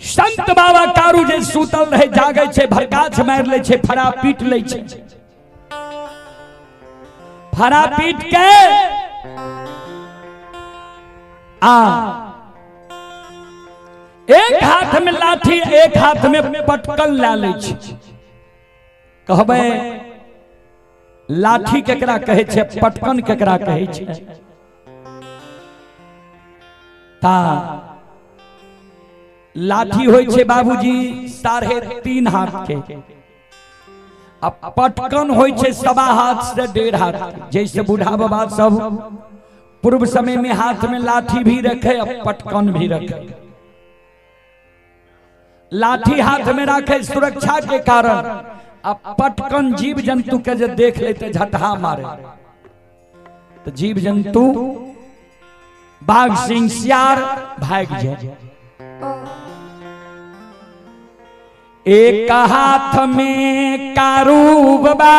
संत बाबा कारू जे सुतल रहे जागे छे भरगाछ मार ले छे फरा पीट ले छे फरा पीट के एक हाथ में लाठी एक हाथ में पटकन ला ले छे कहबे लाठी केकरा कहे छे पटकन केकरा कहे छे ता लाठी होय छे बाबूजी 3.5 हाथ के अब पटकन होय छे 1.25 हाथ से 1.5 हाथ जैसे बूढ़ा बाबा सब पूर्व समय में हाथ में लाठी भी रखे अब पटकन भी रखे लाठी हाथ में रखे सुरक्षा के कारण अब पटकन जीव जंतु के जो देख लेते झटहा मारे तो जीव जंतु बाघ सिंह सियार भाग जाए एक हाथ में कारू बाबा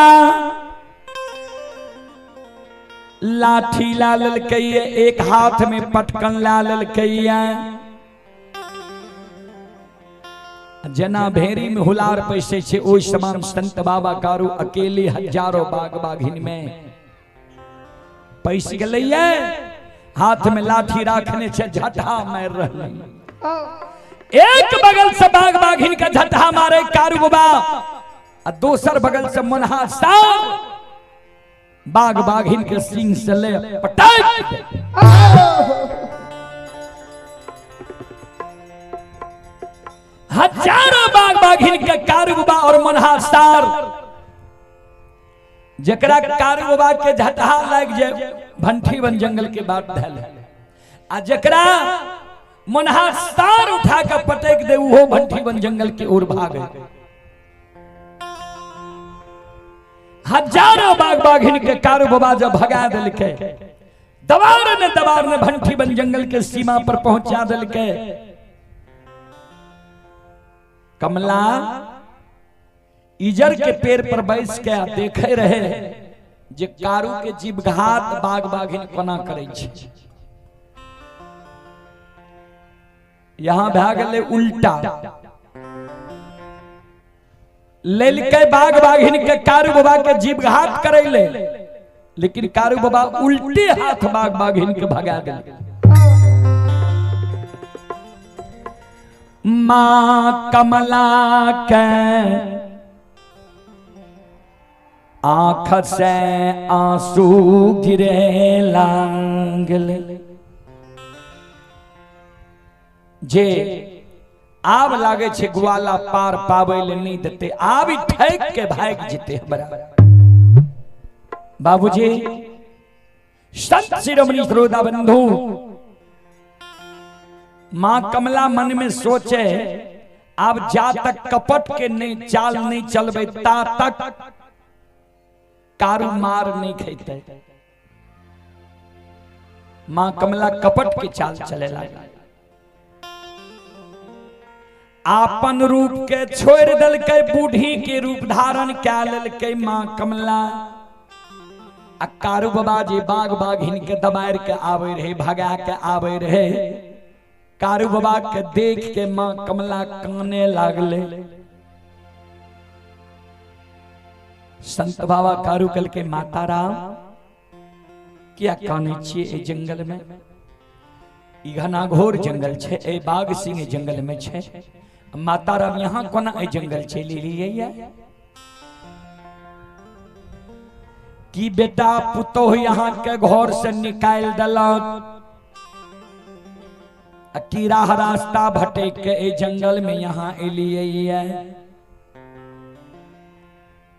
लाठी ला ललकैया एक हाथ में पटकन ला ललकैया जना भेरी में हुलार पैसे छे ओई समान संत बाबा कारू अकेले हजारों बाघ बाघिन में पैसे गलैया हाथ में लाठी रखने छे झटहा मार रहले एक बगल से बाघ बाघिन का झटहा मारे कारू बाबा और दूसर बगल से मनहा साहब बाघ बाघिन के सिंह से ले पटक हजारों बाघ बाघिन के कारू बाबा और मनहा सार जकरा कारू बाबा के झटहा लग जाए भंठी वन जंगल के बात धैल आ जकरा मनहा सार उठा कर पटक दे वो भंठी वन जंगल की ओर भागे हजारों बाघ बाघिन के कारू बाबा जब भगा दिल के दबार ने भंठी वन जंगल के सीमा पर पहुंचा दिल के कमला इजर के पेड़ पर बैस के देखे रहे जे कारू के जीवघात बाघ बाघिन कोना करे छे यहां भा गेले उल्टा लेलके बाघ बाघिन के कारू बाबा के जीवघात करैले लेकिन कारू बाबा उल्टे हाथ बाघ बाघिन के भगा देलके मां कमला के आंख से आंसू गिरे लागले जे आब लागे छे ग्वाला पार पावे ले नहीं देते आब ही ठेक के भाग जीते बराबर बाबूजी संत शिरोमणि श्रोता बंधु मां कमला मन में सोचे अब जा तक कपट के नहीं चाल नहीं चलबे ता तक कारू मार नहीं खेते मां कमला कपट के चाल चले लगा आपन रूप के छोड़ दल के बूढ़ी के रूप धारण क्या ललके मां कमला आ कारू बाबा जी बाघ बाघिन के दबार के आवे रहे भगा के आवे रहे कारू बाबा के देख के मां कमला काने लागले संत बाबा कारू कल के माता राम क्या काने छिए ए जंगल में ई घनाघोर जंगल छे ए बाघ सिंह जंगल में छे माता राम यहाँ कोना ए जंगल चली लिए कि बेटा पुतोह यहाँ के घर से निकाल दलक कीड़ा रास्ता भटक के ए जंगल में यहाँ एलिए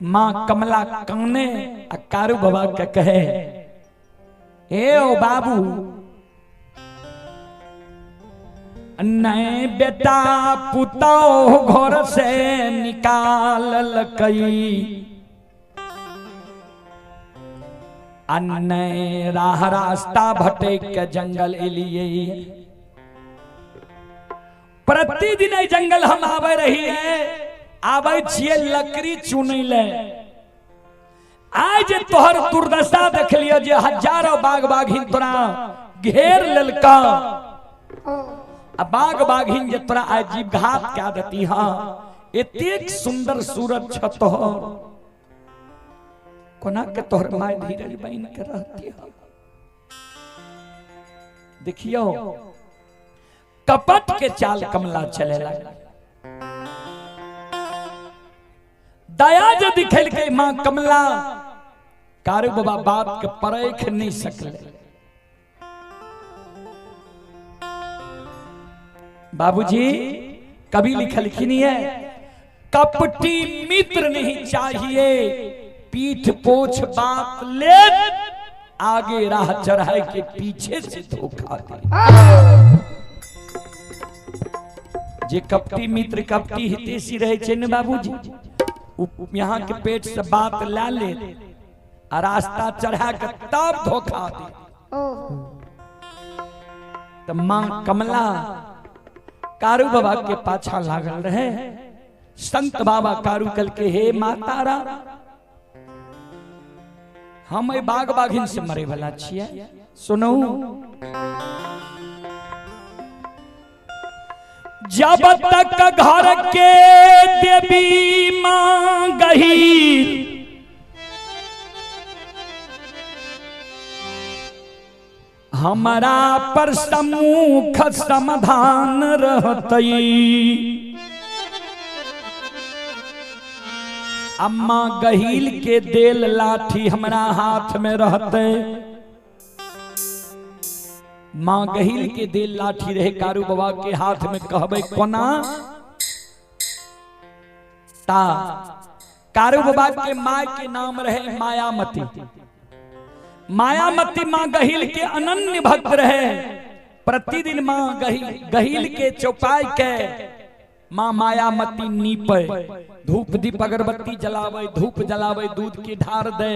मां कमला काने कारू बाबा के कहे ए ओ बाबू नहीं बेटा पुतोह घर से निकाल कई अन्य राह रास्ता भटक के जंगल एलिए प्रतिदिन जंगल हम आवे रही है आवे छिए लकड़ी चुनै ले आज तोहर दुर्दशा देख लियो जे हजारों बाघ बाघिन तोरा घेर लेलका अब बाघ बाघिन जे तोरा अजीब घात क्या देती हाँ एतेक सुंदर सूरत छतोहर कोना के तोहर माय धीरज बन के रहती है। देखियो कपट के चाल कमला चले लगा। दया जो दिखल के मां कमला कारू बाबा बात के परख नहीं सकले। बाबूजी कभी लिखलखिन है कपटी मित्र नहीं चाहिए पीठ पोछ बात ले आगे राह चढ़ाए के पीछे से धोखा दे। जे कपटी मित्र कपटी हितेशी रहे छे न बाबूजी यहाँ के पेट से बात ला ले आ रास्ता चढ़ा के तब धोखा दे। तो मां कमला कारू बाबा के पाछा लागल रहे। संत बाबा कारू कल के हे मातारा हम बाघ बाघिन से मरे वाला छिए सुनो। जब तक घर के देवी मां गहीर हमारा पर सम्मुख समाधान रहतई। अम्मा गहील के देल लाठी हमारा हाथ में रहते। मां गहील के देल लाठी रहे कारू बाबा के हाथ में कहबे कोना ता। कारू बाबा के माय के नाम रहे मायामती। मायामती मां गहील के अनन्य भक्त रहे। प्रतिदिन मां गहील के चौपाई के मां मायामती नीपे धूप दीप अगरबत्ती जलावे धूप जलावे दूध की ढार दे।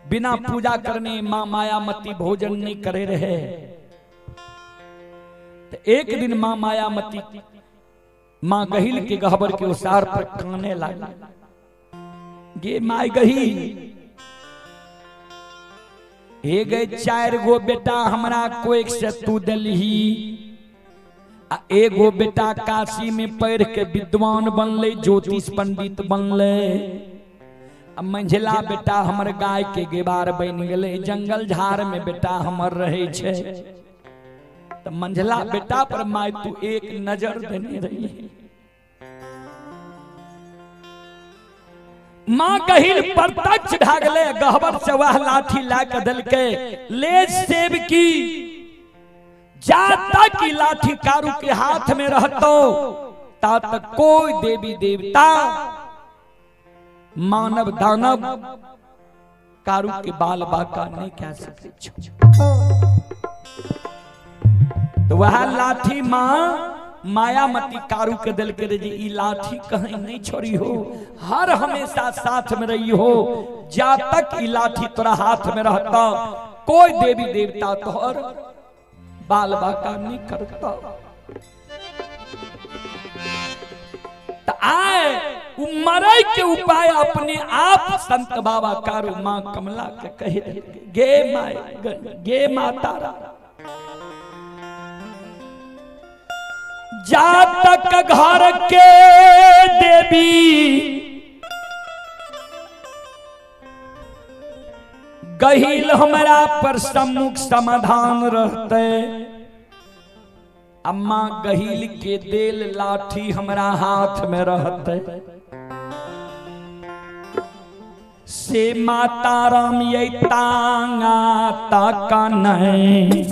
बिना पूजा करने मां मायामती भोजन नहीं करे रहे। तो एक दिन मां मायामती मां गहील के गहबर के उसार पर काने लगा। गे माय गहील हे गए 4 गो बेटा हमरा कोई से तू दलही। एगो बेटा काशी में पढ़ के विद्वान बनले ज्योतिष पंडित बनले। अब मंझला बेटा हमर गाय के गेबार बन गए। जंगल झाड़ में बेटा हमर रहे छे। तो मंझला बेटा पर माय तू एक नजर देने रही। मां गहील प्रत्यक्ष भागले गहबर से वह लाठी ला के दल के ले सेब की जा तक की लाठी कारू के हाथ में रहतो ता तक कोई देवी देवता मानव दानव कारू के बाल बाका नहीं कह सकते। तो वह लाठी मां मायामती कारू के दिल के जी ई लाठी कहीं नहीं छोड़ी हो। हर हमेशा साथ में रही हो। जा तक ई लाठी तोरा हाथ में रहता कोई देवी देवता तोहर बाल बाका नहीं करता। तो आए मरे के उपाय अपने आप संत बाबा कारू मां कमला के कहे गे मातारा जा तक घर के देवी गहील हमारा पर सम्मुख समाधान रहते। अम्मा गहील के देल लाठी हमारा हाथ में रहते। से माता राम ये तांगा ताका नहीं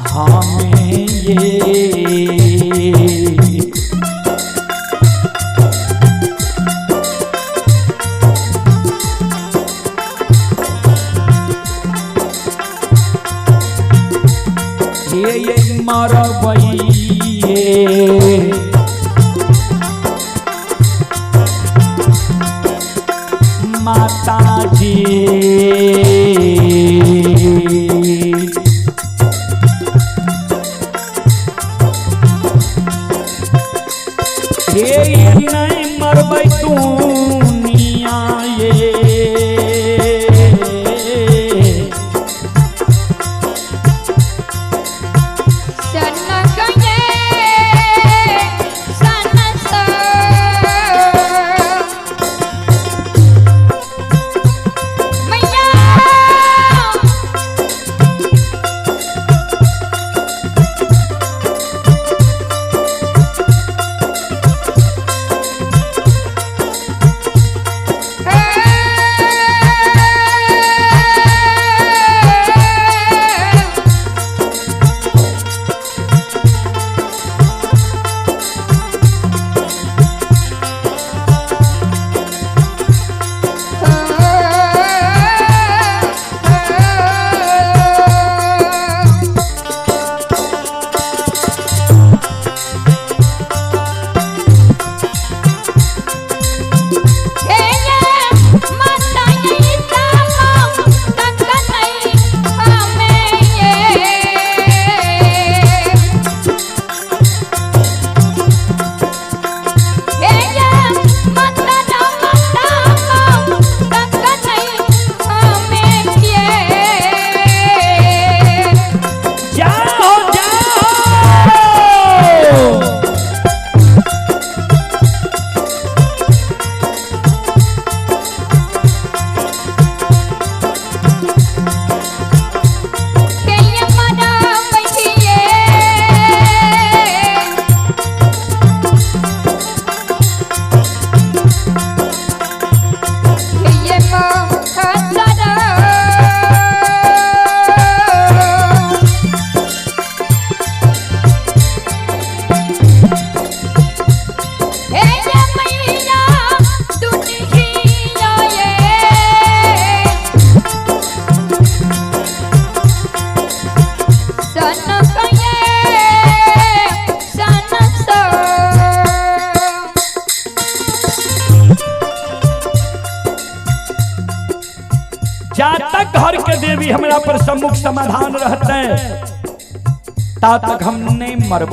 हमें ये मरबई माता जी नहीं मरबै दुनिया जा तक घर के देवी हमरा पर सम्मुख समाधान रहते ता तक हम नहीं मरब।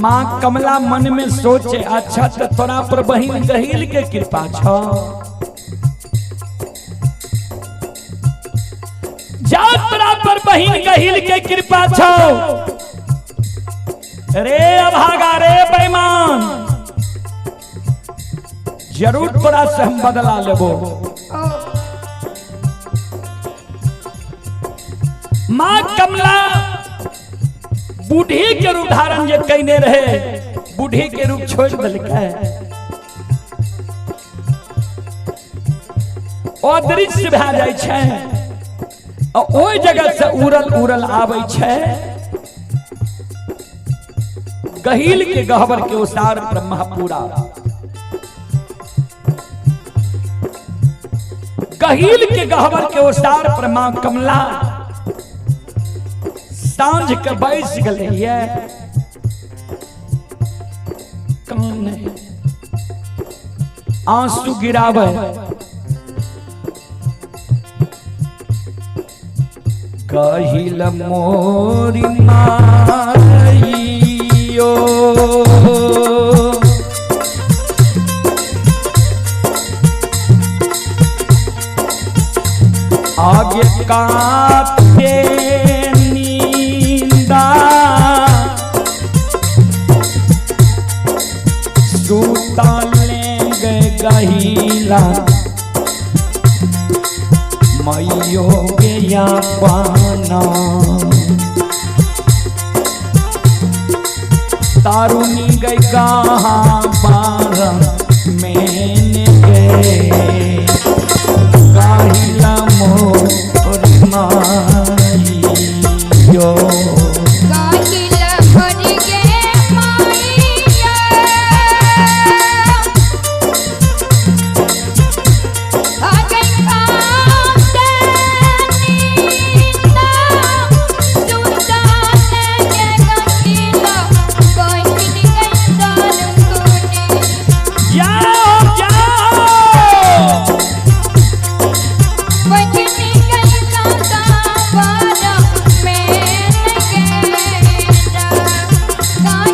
माँ कमला मन में सोचे अच्छा तो तोरा पर बहिन गहील के कृपा छ, जा तोरा पर बहिन गहील के कृपा छ। रे अभागा रे बेईमान, जरूर तोरा से हम बदला लेबो। माँ कमला बूढ़ी के रूप धारण जे कैने रहे, बूढ़ी के रूप छोड़ दिलकै, अदृश्य भए जाइ छै। ओहि जगह से उड़ल उड़ल आबै छै, गहील के गहवर के ओसार ब्रह्मपुरा। गहील के गहवर के ओसार पर मां कमला सांझ के बैस गए, कान आंसू गिरावे। गहील मोरी माइयो आगे काटे नींदा, सूता लेंगे गहीला मैयो गया पाना। तारुनी गई कहाँ बारा मैंने गए, गहीला मोरी माइयो। गहीला मोरी गे माइया, आगे काटे नींदा, सूता लेंगे गहीला बहिन गई दारुनी। जाओ जाओ बहिन गई दादा बारा मैंने गेरा, गहीला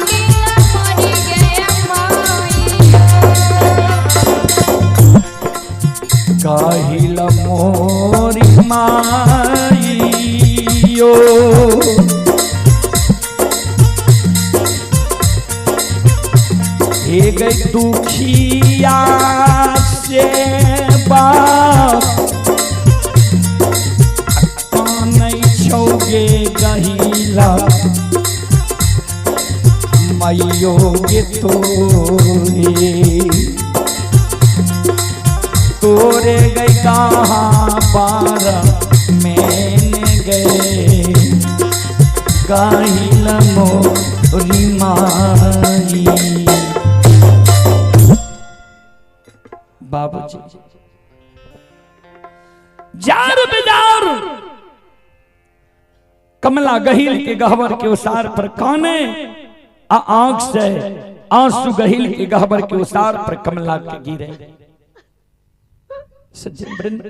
मोरी गे माइया। गहील मोरी माइयो। हे गई दुखिया से बाप, नहीं छोगे गहीला मैयो गे तोरे गई कहाँ पारा मैंने गए, गहील मोरी माई। बाबूजी जार बेजार कमला गहील के गहवर के उसार पर काने, आंख से आंसू गहील के गहवर के उसार पर कमला के गिरे। सज्जन वृंद